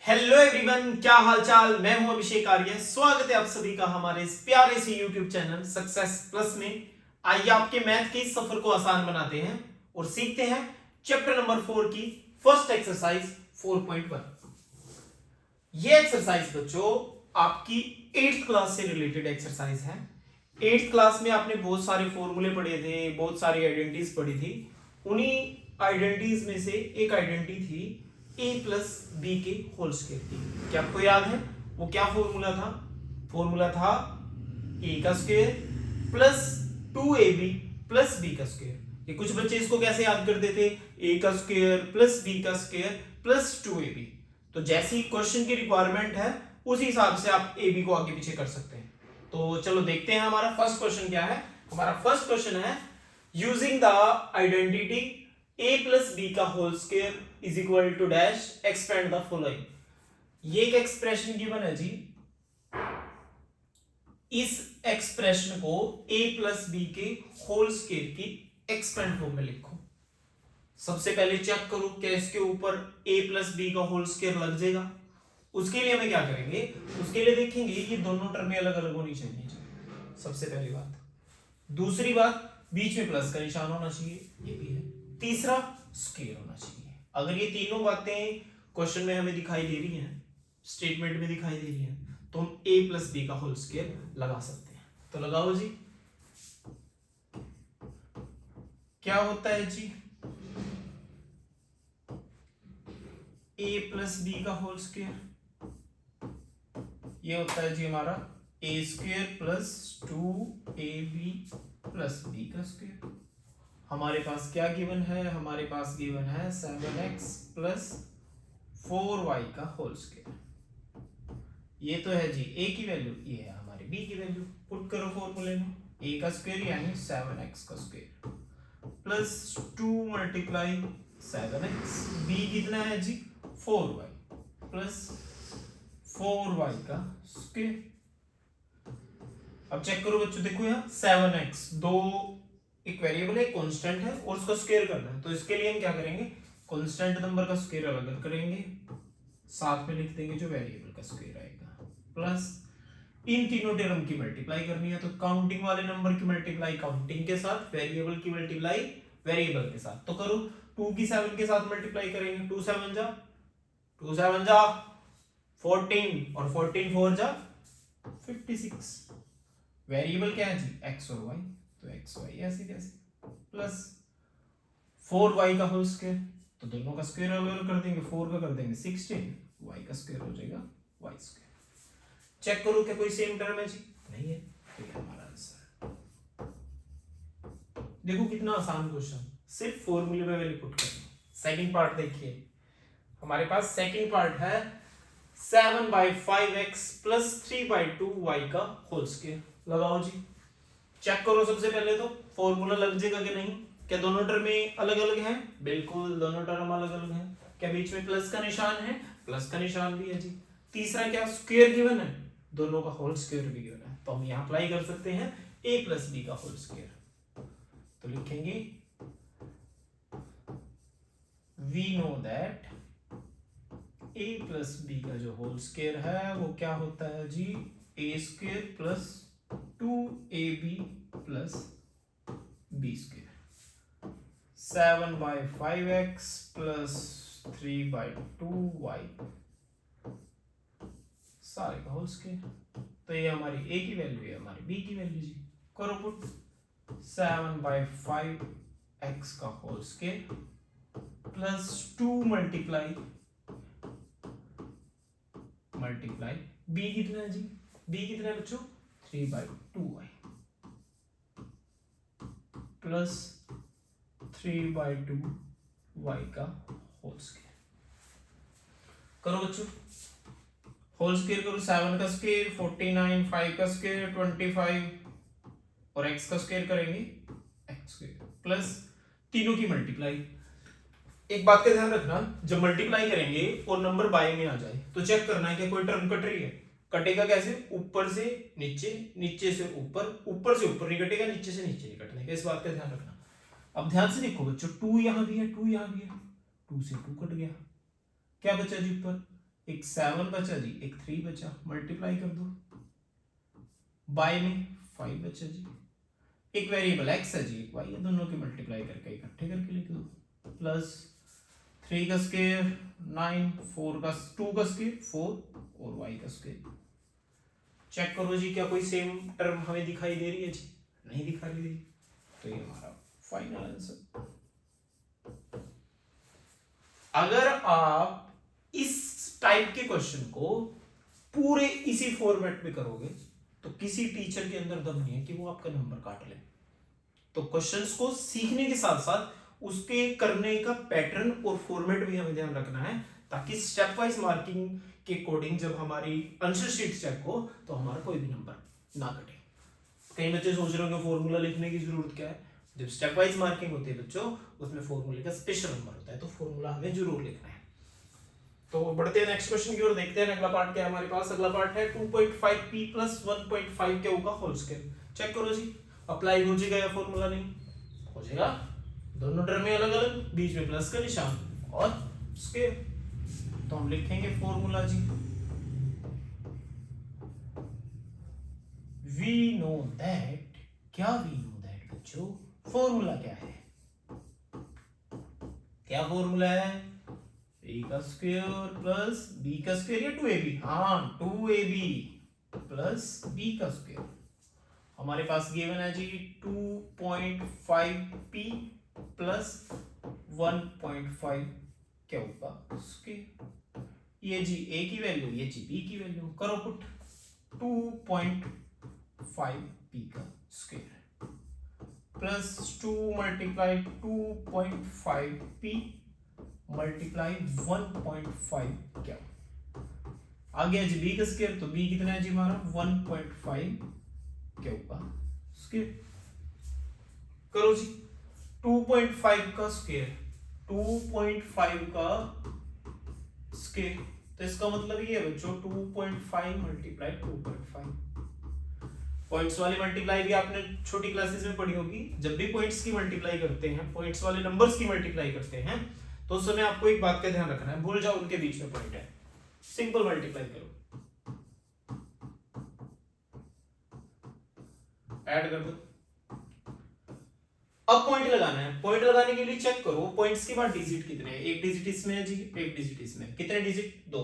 Hello everyone, क्या हालचाल। मैं हूं अभिषेक आर्य। स्वागत है आप सभी का हमारे इस प्यारे से यूट्यूब चैनल सक्सेस प्लस में। आइए आपके मैथ के इस सफर को आसान बनाते हैं और सीखते हैं चैप्टर नंबर 4 की फर्स्ट एक्सरसाइज 4.1। ये एक्सरसाइज बच्चों आपकी 8th क्लास से रिलेटेड एक्सरसाइज है। 8th क्लास में आपने बहुत सारे फॉर्मूले पढ़े थे, बहुत सारी आइडेंटिटीज पढ़ी थी। उन्हीं आइडेंटिटीज में से एक आइडेंटिटी थी a प्लस बी के होल स्क्वायर की। क्या आपको याद है वो क्या फॉर्मूला था? फॉर्मूला था a का square plus 2ab plus b का स्क्वायर। ये कुछ बच्चे इसको कैसे याद करते थे? a का स्क्वायर प्लस b का स्क्वायर प्लस 2ab। तो जैसी क्वेश्चन की रिक्वायरमेंट है उसी हिसाब से आप ए बी को आगे पीछे कर सकते हैं। तो चलो देखते हैं हमारा फर्स्ट क्वेश्चन क्या है। हमारा फर्स्ट क्वेश्चन है using the identity a plus b का whole square is equal to dash expand the following. ये एक एक्सप्रेशन गिवन है जी। इस एक्सप्रेशन को a प्लस बी के होल स्क्वायर की एक्सपेंड फॉर्म में लिखो। सबसे पहले चेक करो क्या इसके ऊपर a प्लस बी का होल स्क्वायर लग जाएगा। उसके लिए हमें क्या करेंगे? उसके लिए देखेंगे ये दोनों टर्में अलग अलग होनी चाहिए। सबसे पहली बात। दूसरी बात, बीच में प्लस का निशान होना चाहिए, ये भी है। तीसरा, स्क्वायर होना चाहिए। अगर ये तीनों बातें क्वेश्चन में हमें दिखाई दे रही हैं, स्टेटमेंट में दिखाई दे रही हैं, तो हम a प्लस बी का होल स्क्वायर लगा सकते हैं। तो लगाओ जी। क्या होता है जी a प्लस बी का होल स्क्वायर? ये होता है जी हमारा a square plus 2ab plus b का स्क्वायर। हमारे पास क्या गिवन है? हमारे पास गिवन है 7x प्लस 4y का होल स्क्वायर। ये तो है जी a की वैल्यू, ये है हमारी b की वैल्यू। पुट करो फॉर्मूले में। a का स्क्वायर यानी 7x का square plus 2 multiply 7x, b कितना है जी 4y प्लस 4y का स्क्वायर। अब चेक करो बच्चों, देखो यहाँ 7x दो एक वेरिएबल है, कांस्टेंट है और उसका स्क्वायर करना है। तो इसके लिए हम क्या करेंगे? कांस्टेंट नंबर का स्क्वायर अलग करेंगे, साथ में लिख देंगे जो वेरिएबल का स्क्वायर आएगा, प्लस इन तीनों टर्म की मल्टीप्लाई करनी है। तो काउंटिंग वाले नंबर की मल्टीप्लाई काउंटिंग के साथ, वेरिएबल की मल्टीप्लाई वेरिएबल के साथ। तो करो 2 की 7 के साथ मल्टीप्लाई करेंगे। 2 7 जा 14 और 14 4 जा 56। वेरिएबल क्या है जी x और y, तो x y ऐसे कैसे, प्लस 4y का होल स्क्वायर, तो दोनों का स्क्वायर अलग कर देंगे। 4 का कर देंगे 16, y का स्क्वायर हो जाएगा y स्क्वायर। चेक करो क्या कोई सेम टर्म है जी? नहीं है, तो ये हमारा आंसर है। देखो कितना आसान क्वेश्चन, सिर्फ फॉर्मूले में वैल्यू पुट करनी। सेकंड पार्ट देखिए, हमारे पास सेकंड पार्ट है 7/5x प्लस 3/2y का होल स्क्वायर। लगाओ जी। चेक करो सबसे पहले तो फॉर्मूला लग जाएगा कि नहीं। क्या दोनों टर्में अलग अलग हैं? बिल्कुल, दोनों टर्म अलग अलग हैं। क्या बीच में प्लस का निशान है? प्लस का निशान भी है जी। तीसरा क्या, स्क्वायर गिवन है, दोनों का होल स्क्वायर भी गिवन है। तो हम यहाँ अप्लाई कर सकते हैं a प्लस बी का होल स्क्वायर। तो लिखेंगे we know that a plus b का जो होल स्क्वायर है वो क्या होता है जी a square plus 2ab plus b square. 7/5x plus 3/2y सारे का होल स्क्वायर। तो ये हमारी a की वैल्यू है, हमारी b की वैल्यू जी। करो पुट 7/5x का whole square plus 2 multiply b कितना है जी? b कितना है बच्चों? 3/2y प्लस 3/2y का होल स्क्वायर। करो बच्चों, होल स्क्वायर करो। 7 का स्क्वायर 49, 5 का स्क्वायर 25 और x का स्क्वायर करेंगे x स्क्वायर प्लस तीनों की मल्टीप्लाई। एक बात का ध्यान रखना, जब मल्टीप्लाई करेंगे और नंबर बाय में आ जाए तो चेक करना है कि कोई टर्म कट रही है। कटेगा कैसे? ऊपर से नीचे, नीचे से ऊपर, ऊपर से ऊपर नहीं कटेगा, नीचे से नीचे नहीं कटने का। इस बात का ध्यान रखना। अब ध्यान से देखो बच्चों, 2 यहां भी है, 2 यहां भी है, 2 से 2 कट गया। क्या बचा जी ऊपर? एक 7 बचा जी, एक 3 बचा, मल्टीप्लाई कर दो, बाय में 5 बचा जी, एक वेरिएबल x है जी, एक y है, दोनों की मल्टीप्लाई करके इकट्ठे करके लिख दो, प्लस 3 का स्क्वायर 9, 4 का 2 का स्क्वायर 4 और y का स्क्वायर। चेक करो जी क्या कोई सेम टर्म हमें दिखाई दे रही है जी? नहीं दिखाई दे रही, तो ये हमारा फाइनल आंसर। अगर आप इस टाइप के क्वेश्चन को पूरे इसी फॉर्मेट में करोगे तो किसी टीचर के अंदर दम नहीं है कि वो आपका नंबर काट ले। तो क्वेश्चंस को सीखने के साथ साथ उसके करने का पैटर्न और फॉर्मेट भी हमें ध्यान रखना है, ताकि स्टेप वाइज मार्किंग के अकॉर्डिंग जब हमारी आंसर शीट चेक हो तो हमारा कोई भी नंबर ना कटे। कई बच्चे सोच रहे होंगे फॉर्मूला लिखने की जरूरत क्या है। जब स्टेप वाइज मार्किंग होती है बच्चों, उसमें फॉर्मूले का स्पेशल नंबर होता है, तो फॉर्मूला हमें जरूर लिखना है। तो बढ़ते हैं नेक्स्ट क्वेश्चन की ओर, देखते हैं अगला पार्ट क्या है हमारे पास। अगला पार्ट है 2.5p प्लस 1.5 के का होल स्क्वायर। चेक करो जी अप्लाई हो जाएगा या फॉर्मूला नहीं हो जाएगा। दोनों टर्म में अलग अलग, बीच में प्लस का निशान और स्क्वायर, तो हम लिखेंगे फॉर्मूला जी, वी नो दैट, क्या वी नो दैट बच्चों, फॉर्मूला क्या है, क्या फॉर्मूला है, ए का स्क्वायर प्लस बी का स्क्वायर या 2ab, हाँ 2ab प्लस बी का स्क्वायर। हमारे पास गिवन है जी 2.5p प्लस 1.5 क्या होगा स्क्वायर। ये जी ए की वैल्यू, ये जी बी की वैल्यू, करो पुट 2.5p का square plus 2 multiply 2.5p multiply 1.5 क्या आ गया जी बी का स्क्वायर, तो बी कितना है जी हमारा 1.5 क्या होगा स्क्वायर। करो जी 2.5 का स्क्वायर, 2.5 का स्क्वायर, तो इसका मतलब ये है बच्चों 2.5 मल्टीप्लाई 2.5। पॉइंट्स वाली मल्टीप्लाई भी आपने छोटी क्लासेस में पढ़ी होगी। जब भी पॉइंट्स की मल्टीप्लाई करते हैं, पॉइंट्स वाले नंबर्स की मल्टीप्लाई करते हैं, तो उस समय आपको एक बात का ध्यान रखना है, भूल जाओ उनके बीच में पॉइंट है, सिंपल मल्टीप्लाई करो, ऐड कर दो। अब पॉइंट लगाना है, पॉइंट लगाने के लिए चेक करो पॉइंट्स के बाद डिजिट कितने हैं। एक डिजिट इसमें है जी, एक डिजिट इसमें, कितने डिजिट, 2,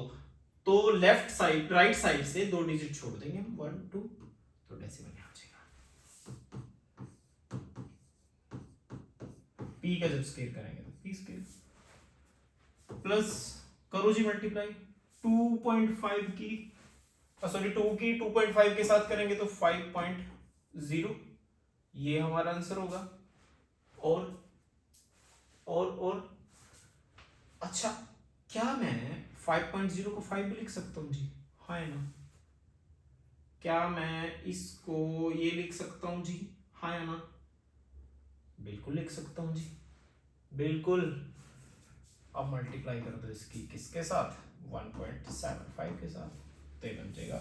तो लेफ्ट साइड राइट साइड से 2 डिजिट छोड़ देंगे, 1 2, तो डेसिमल यहां आ जाएगा। p का जब स्क्वायर करेंगे तो p स्क्वायर प्लस करो जी मल्टीप्लाई 2.5 की सॉरी 2 की 2.5 के साथ करेंगे तो 5.0, ये हमारा आंसर होगा। और अच्छा, क्या मैं 5.0 को 5 भी लिख सकता हूं जी, हाँ है ना, क्या मैं इसको ये लिख सकता हूं जी, हाँ है ना, बिल्कुल लिख सकता हूं जी, बिल्कुल। अब मल्टीप्लाई कर दो इसकी किसके साथ, 1.75 के साथ, तो ये बन जाएगा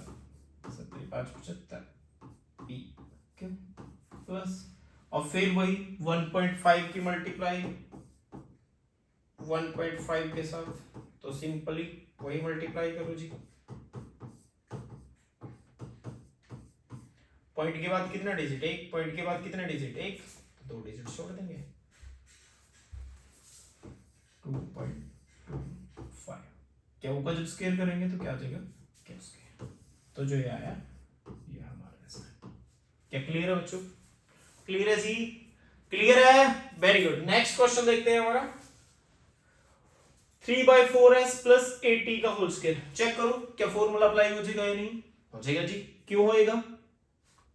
75 पी क्यों प्लस, और फिर वही 1.5 की मल्टीप्लाई 1.5 के साथ, तो सिंपली वही मल्टीप्लाई करो जी। पॉइंट के बाद कितना डिजिट, एक, पॉइंट के बाद कितना डिजिट, एक, 2 डिजिट छोड़ देंगे, 2.25 क्या होगा जब स्क्वायर करेंगे तो क्या आ जाएगा, क्या स्क्वायर, तो जो ये आया ये हमारा आंसर। क्या क्लियर है बच्चों, क्लियर है जी, क्लियर है, वेरी गुड। नेक्स्ट क्वेश्चन देखते हैं हमारा 3/4s प्लस 8t का होल स्क्वायर। चेक करो क्या फॉर्मूला अप्लाई हो जाएगा या नहीं हो जाएगा जी, क्यों होएगा,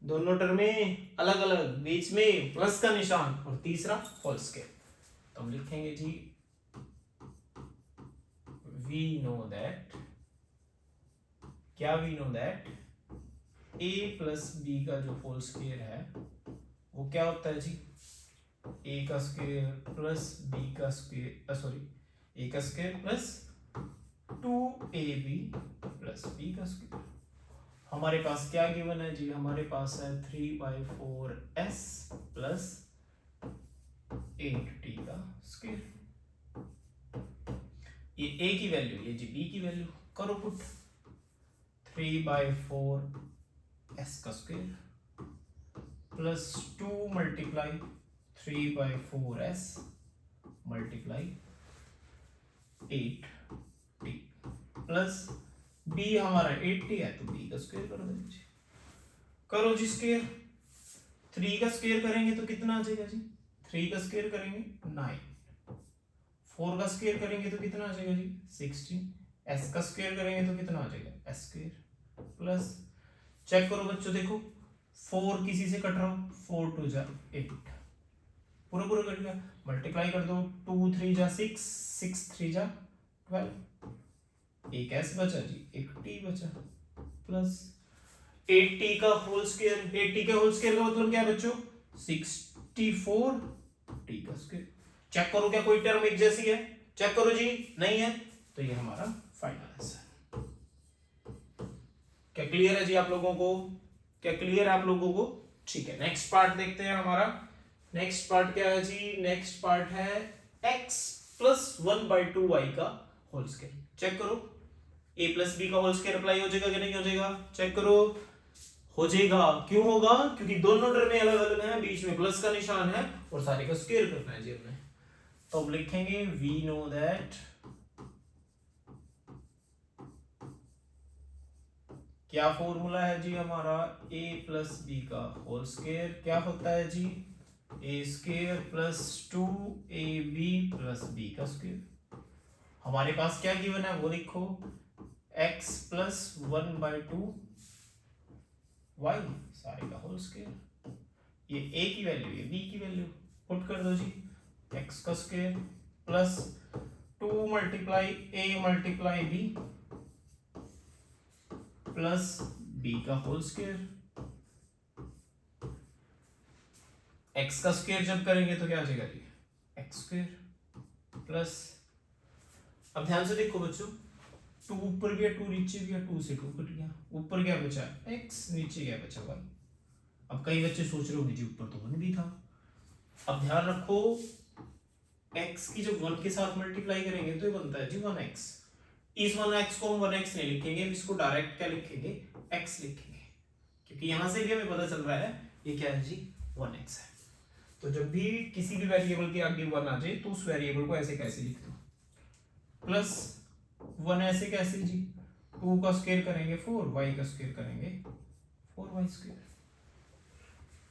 दोनों टर्म में अलग अलग, बीच में प्लस का निशान और तीसरा होल स्क्वायर, तो हम लिखेंगे जी वी नो दैट, क्या we know that a plus b का जो होल स्क्वायर है वो क्या होता है जी, a का स्क्वायर प्लस b का स्क्वायर सॉरी a का square plus 2ab plus b का स्क्वायर। हमारे पास क्या गिवन है जी, हमारे पास है 3/4s प्लस 8t का स्क्वायर, ये a की वैल्यू, ये जी b की वैल्यू, करो पुट 3/4 एस का square plus 2 multiply 3/4 s multiply 8 t plus b हमारा 80 है तो बी का स्क्वायर कर दीजिए। करो जी स्क्वायर, 3 का स्क्वायर करेंगे तो कितना आ जाएगा जी, 3 का स्क्वायर करेंगे 9, 4 का स्क्वायर करेंगे तो कितना आ जाएगा जी 16, एस का स्क्वायर करेंगे तो कितना आ जाएगा एस स्क्वायर प्लस, चेक करो बच्चों देखो 4 किसी से कट रहा हूं, 4 2 जा 8 पूरा पूरा कट गया, मल्टीप्लाई कर दो 2 3 जा 6 6 3 जा 12, एक एस बचा जी एक टी बचा प्लस 80 का होल स्क्वायर, 80 का होल स्क्वायर का मतलब क्या है बच्चों 64 टी का स्क्वायर। चेक करो क्या कोई टर्म एक जैसी है, चेक करो जी, नहीं है तो ये हमारा फाइनल आंसर। क्या क्लियर है जी आप लोगों को, क्या क्लियर है आप लोगों को? ठीक है, नेक्स्ट पार्ट देखते हैं हमारा। नेक्स्ट पार्ट क्या है जी, नेक्स्ट पार्ट है x प्लस 1/2y का होल स्क्वायर। चेक करो a प्लस बी का होल स्क्वायर अप्लाई हो जाएगा कि नहीं हो जाएगा, चेक करो हो जाएगा। क्यों होगा, क्योंकि दोनों टर्म अलग अलग हैं, बीच में प्लस का निशान है और सारे का स्क्वायर करना है जी हमने। तो अब लिखेंगे वी नो दैट क्या फॉर्मूला है जी हमारा, a प्लस बी का होल स्क्वायर क्या होता है जी a square plus 2ab plus b का स्क्वायर। हमारे पास क्या गिवन है वो लिखो, x प्लस 1/2 y सारे का होल स्क्वायर, ये a की वैल्यू ये b की वैल्यू पुट कर दो जी, x का square plus 2 multiply a multiply b plus b का होल स्क्वायर। x का स्क्वायर जब करेंगे तो क्या आ जाएगा जी x स्क्वायर प्लस, अब ध्यान से देखो बच्चों 2 ऊपर गया 2 नीचे गया, 2 से 2 कट गया, ऊपर क्या बचा x, नीचे क्या बचा y। अब कई बच्चे सोच रहे होंगे जी ऊपर तो 1 भी था। अब ध्यान रखो x की जब 1 के साथ मल्टीप्लाई करेंगे तो ये बनता है जी 1x। इस 1x को हम 1x नहीं लिखेंगे, इसको डायरेक्ट क्या लिखेंगे x लिखेंगे, क्योंकि यहां से भी हमें पता चल रहा है ये क्या है जी 1x है। तो जब भी किसी भी वेरिएबल के आगे 1 आ जाए तो उस वेरिएबल को ऐसे कैसे लिख दो, प्लस 1 ऐसे कैसे जी, 2 का स्क्वायर करेंगे 4, y का स्क्वायर करेंगे 4y स्क्वायर,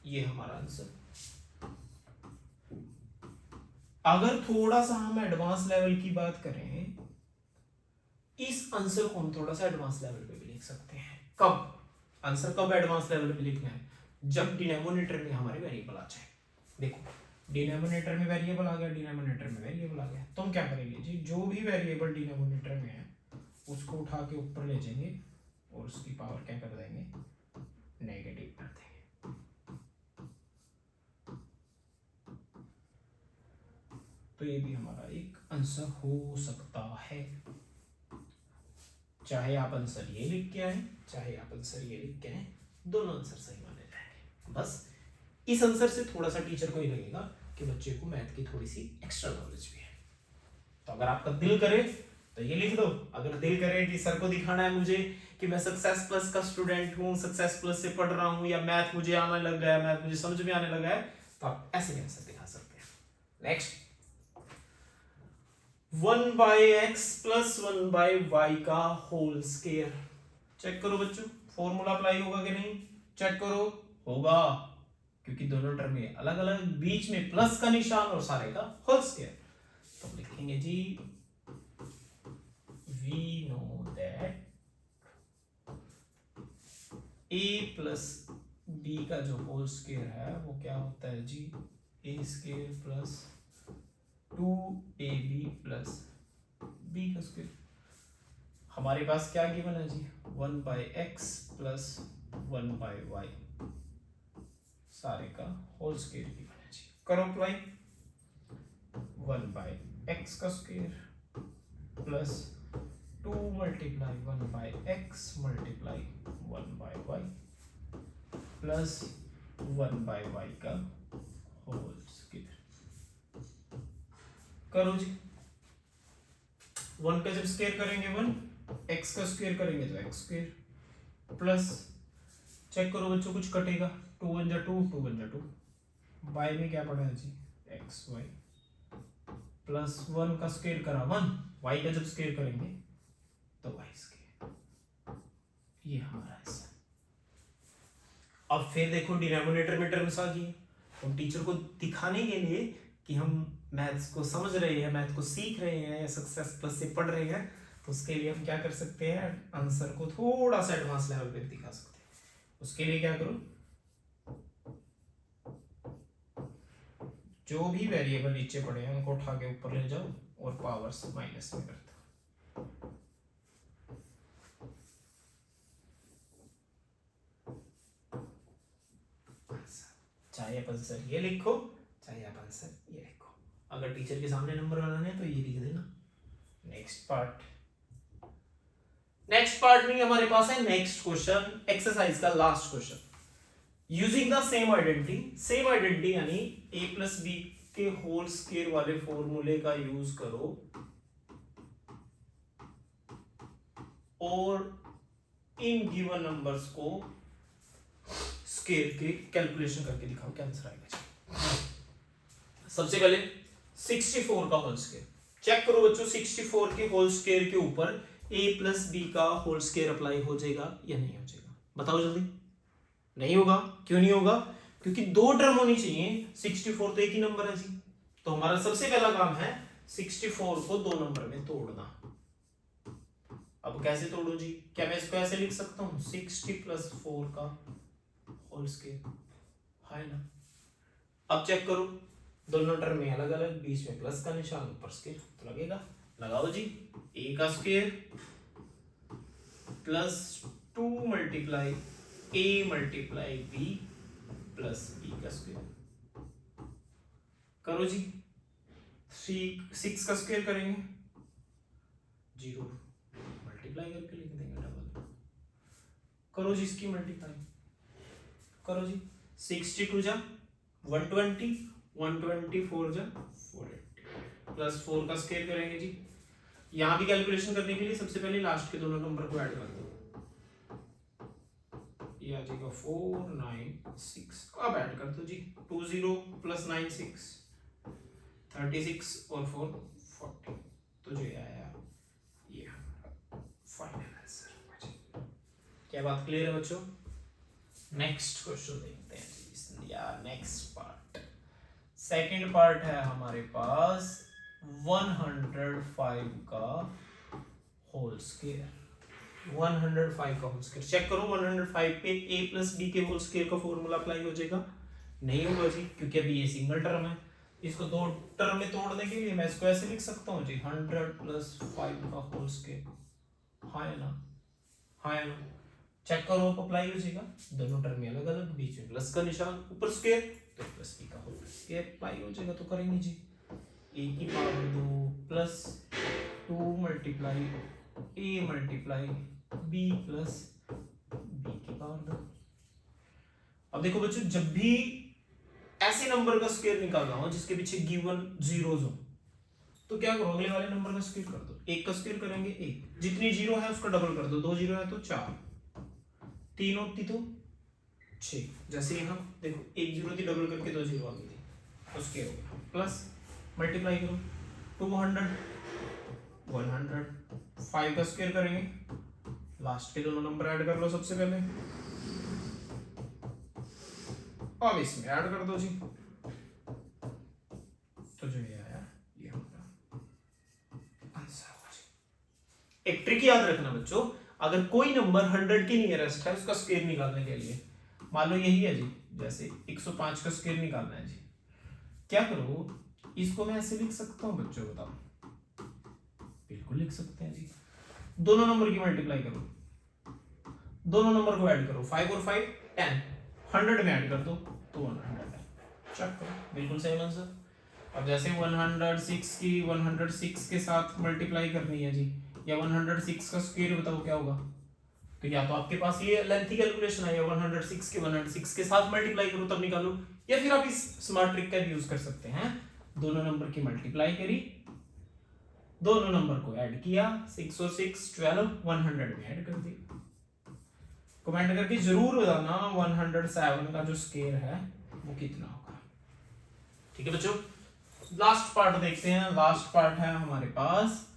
ये हमारा आंसर। अगर थोड़ा सा हम एडवांस लेवल की बात करें, इस आंसर को हम थोड़ा सा एडवांस लेवल पे भी लिख सकते हैं। कब आंसर कब एडवांस लेवल पे लिखना है, जब डिनोमिनेटर में हमारे वेरिएबल आ जाए। देखो डिनोमिनेटर में वेरिएबल आ गया, डिनोमिनेटर में वेरिएबल आ गया, तो हम क्या करेंगे जी, जो भी वेरिएबल डिनोमिनेटर में है उसको उठा के ऊपर ले जाएंगे और उसकी पावर क्या कर देंगे नेगेटिव कर देंगे। तो ये भी हमारा एक आंसर हो सकता है, चाहे आप आंसर ये लिख के आए चाहे आप आंसर ये लिख के आए, दोनों आंसर सही माने जाएंगे। बस इस आंसर से थोड़ा सा टीचर को ही लगेगा कि बच्चे को मैथ की थोड़ी सी एक्स्ट्रा नॉलेज भी है। तो अगर आपका दिल करे तो ये लिख दो, अगर दिल करे कि सर को दिखाना है मुझे कि मैं सक्सेस प्लस का स्टूडेंट हूँ, सक्सेस प्लस से पढ़ रहा हूँ, या मैथ मुझे आने लग गया है, मैथ मुझे समझ में आने लगा है, तो आप ऐसे आंसर दिखा सकते हैं। नेक्स्ट 1/x प्लस 1/y का होल स्क्वायर। चेक करो बच्चों फॉर्मूला अप्लाई होगा कि नहीं, चेक करो होगा, क्योंकि दोनों टर्म में अलग अलग, बीच में प्लस का निशान और सारे का होल स्क्वायर। तो लिखेंगे जी we know that a plus b का जो होल स्क्वायर है वो क्या होता है जी a square plus 2ab plus b का स्क्वायर। हमारे पास क्या गिवन है जी 1/x प्लस 1/y सारे का होल स्क्वायर गिवन है जी। करो अप्लाई, 1/x का square plus 2 multiply 1/x multiply 1/y plus 1/y का होल स्क्वायर। करो जी, 1 का जब स्क्वायर करेंगे 1, x का स्क्वायर करेंगे तो x स्क्वायर प्लस, चेक करो बच्चों कुछ कटेगा, 2 1 जा 2, 2 1 जा 2, y में क्या पड़ा है जी एक्स वाई प्लस 1 का स्क्वायर करा 1, y का जब स्क्वायर करेंगे तो y स्क्वायर, ये हमारा आंसर। अब फिर देखो डिनोमिनेटर में टर्म्स आ गई, हम टीचर को दिखाने के लिए कि हम मैथ्स को समझ रहे हैं, मैथ को सीख रहे हैं या सक्सेस प्लस से पढ़ रहे हैं, तो उसके लिए हम क्या कर सकते हैं, आंसर को थोड़ा सा एडवांस लेवल पे दिखा सकते हैं। उसके लिए क्या करो, जो भी वेरिएबल नीचे पड़े हैं उनको उठा के ऊपर ले जाओ और पावर्स माइनस में कर दो। चाहे आप आंसर ये लिखो, चाहे आप आंसर ये लिखो, अगर टीचर के सामने नंबर बनाने हैं तो ये लिख देना। नेक्स्ट पार्ट में हमारे पास है नेक्स्ट क्वेश्चन, एक्सरसाइज का last question. Using the same identity यानी a प्लस बी के होल स्क्वायर वाले फॉर्मूले का यूज करो और इन गिवन नंबर्स को स्क्वायर के कैलकुलेशन करके दिखाओ, क्या आंसर आएगा। सबसे पहले 64 का होल स्क्वायर चेक करो बच्चों, 64 के होल स्क्वायर के ऊपर a प्लस बी का होल स्क्वायर अप्लाई हो जाएगा या नहीं हो जाएगा, बताओ जल्दी। नहीं होगा, क्यों नहीं होगा, क्योंकि दो टर्म होनी चाहिए, 64 तो एक ही नंबर है जी। तो हमारा सबसे पहला काम है 64 को दो नंबर में तोड़ना। अब कैसे तोड़ो जी, क्या मैं इसको ऐसे लिख सकता हूं 60 प्लस 4 का होल स्क्वायर, है ना। अब चेक करो, दोनों टर्म में अलग अलग, बीच में प्लस का निशान, ऊपर स्क्वायर तो लगेगा, लगाओ जी। a का square plus 2 multiply a multiply b plus b का स्क्वायर करो जी। 6 का स्क्वायर करेंगे 0 मल्टीप्लाई करके लिख देंगे डबल, करो जी इसकी मल्टीप्लाई करो जी। 62 जा 120, 124 जा 480 प्लस 4 का स्क्वायर करेंगे जी। यहां भी कैलकुलेशन करने के लिए सबसे पहले लास्ट के दोनों नंबर को ऐड कर दो, ये आ जाएगा 496, अब ऐड कर दो जी, 20 प्लस 96 36 और 4 40, तो जो आया ये हमारा फाइनल आंसर। क्या बात क्लियर है बच्चों। नेक्स्ट क्वेश्चन देखते हैं या नेक्स्ट पार्ट, सेकंड पार्ट है हमारे पास 105 का होल स्क्वायर। 105 का होल स्क्वायर चेक करो, 105 पे a प्लस बी के होल स्क्वायर का फॉर्मूला अप्लाई हो जाएगा, नहीं होगा जी, क्योंकि अभी ये सिंगल टर्म है। इसको दो टर्म में तोड़ने के लिए मैं इसको ऐसे लिख सकता हूँ जी 100 प्लस 5 का होल स्क्वायर, है ना, है ना। चेक करो आप अप्लाई हो जाएगा, दोनों टर्म में अलग अलग, बीच में प्लस का निशान, ऊपर स्क्वायर, तो प्लस बी का होल स्क्वायर अप्लाई हो जाएगा। तो करेंगे जी a की power 2 plus 2 multiply a multiply b plus b की पावर 2। अब देखो बच्चों, जब भी ऐसे नंबर का स्क्वायर निकालना हो जिसके पीछे गिवन जीरोज हो, तो क्या करो, अगले वाले नंबर का स्क्वायर कर दो। एक का स्क्वायर करेंगे एक, जितनी जीरो है उसका डबल कर दो, 2 जीरो है तो 4, 3 होती तो 6, जैसे यहाँ देखो 1 जीरो थी डबल करके 2 जीरो आ गई थी, उसके हो गया प्लस मल्टीप्लाई करो 200 100, 5 का स्क्वायर करेंगे, लास्ट के दोनों नंबर ऐड कर लो सबसे पहले, अब इसमें ऐड कर दो जी, तो जो ये आया ये हमारा आंसर होगा जी। एक ट्रिक याद रखना बच्चों, अगर कोई नंबर 100 के नियरेस्ट है उसका स्क्वायर निकालने के लिए, मान लो यही है जी, जैसे 105 का स्क्वायर निकालना है जी, क्या करो, इसको मैं ऐसे लिख सकता हूं बच्चों, बताओ, बिल्कुल लिख सकते हैं जी। दोनों नंबर की मल्टीप्लाई करो, दोनों नंबर को ऐड करो, 5 और 5 10, 100 में ऐड कर दो तो 100 है, चेक करो बिल्कुल सही आंसर। अब जैसे 106 की 106 के साथ मल्टीप्लाई करनी है जी, या 106 का स्क्वायर बताओ क्या होगा, तो या तो आपके पास ये लेंथी कैलकुलेशन है, या 106 के 106 के साथ मल्टीप्लाई करो तब निकालो, या फिर आप इस स्मार्ट ट्रिक का भी यूज कर सकते हैं, दोनों नंबर की मल्टीप्लाई करी, दोनों नंबर को ऐड किया, 6 और 6 12, 100 में ऐड कर दिया। कमेंट करके जरूर बताना 107 का जो स्क्वायर है वो कितना होगा। ठीक है बच्चों, लास्ट पार्ट देखते हैं। लास्ट पार्ट है हमारे पास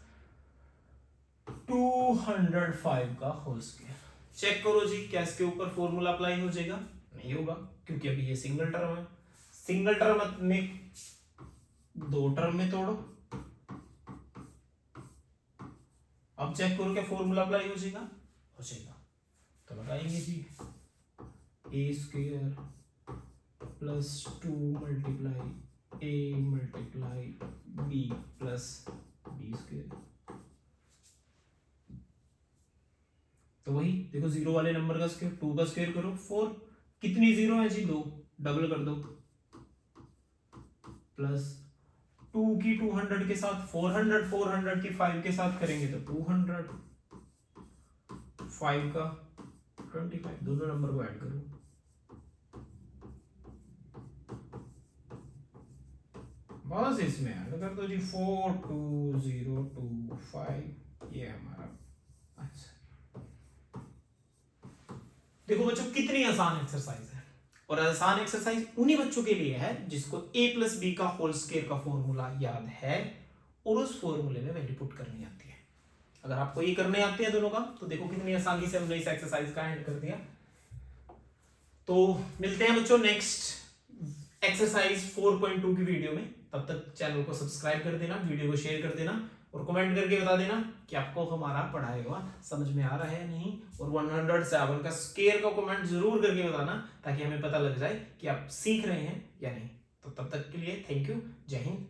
205 का होल स्क्वायर। चेक करो जी, क्या इसके ऊपर फॉर्मूला अप्लाई हो जाएगा? नहीं होगा, क्योंकि अभी ये सिंगल टर्म है। सिंगल टर्म में दो टर्म में तोड़ो। अब चेक करो क्या फॉर्मूला अप्लाई हो जाएगा? हो जाएगा। तो लगाएंगे जी, a square plus 2 multiply a multiply b plus b square. तो वही देखो, जीरो वाले नंबर का स्क्वायर, 2 का स्क्वायर करो 4। कितनी जीरो है जी? 2, डबल कर दो, प्लस 2 की 200 के साथ 400, 400 की 5 के साथ करेंगे तो 200, 5 का 25, दोनों नंबर को ऐड करो। बस इसमें ऐड कर दो जी, 42025, ये हमारा आंसर। देखो बच्चों, कितनी आसान एक्सरसाइज है। और आसान एक्सरसाइज उन्हीं बच्चों के लिए है जिसको a प्लस बी का होल स्क्वायर का फॉर्मूला याद है और उस फॉर्मूले में वैल्यू पुट करनी आती है। अगर आपको ये करने आते हैं दोनों का, तो देखो कितनी आसानी से हमने इस एक्सरसाइज का एंड कर दिया। तो मिलते हैं बच्चों नेक्स्ट एक्सरसाइज 4.2 की वीडियो में। तब तक चैनल को सब्सक्राइब कर देना, वीडियो को शेयर कर देना और कमेंट करके बता देना कि आपको हमारा पढ़ाया हुआ समझ में आ रहा है नहीं। और 107 का स्क्वायर का कमेंट जरूर करके बताना, ताकि हमें पता लग जाए कि आप सीख रहे हैं या नहीं। तो तब तक के लिए थैंक यू, जय हिंद।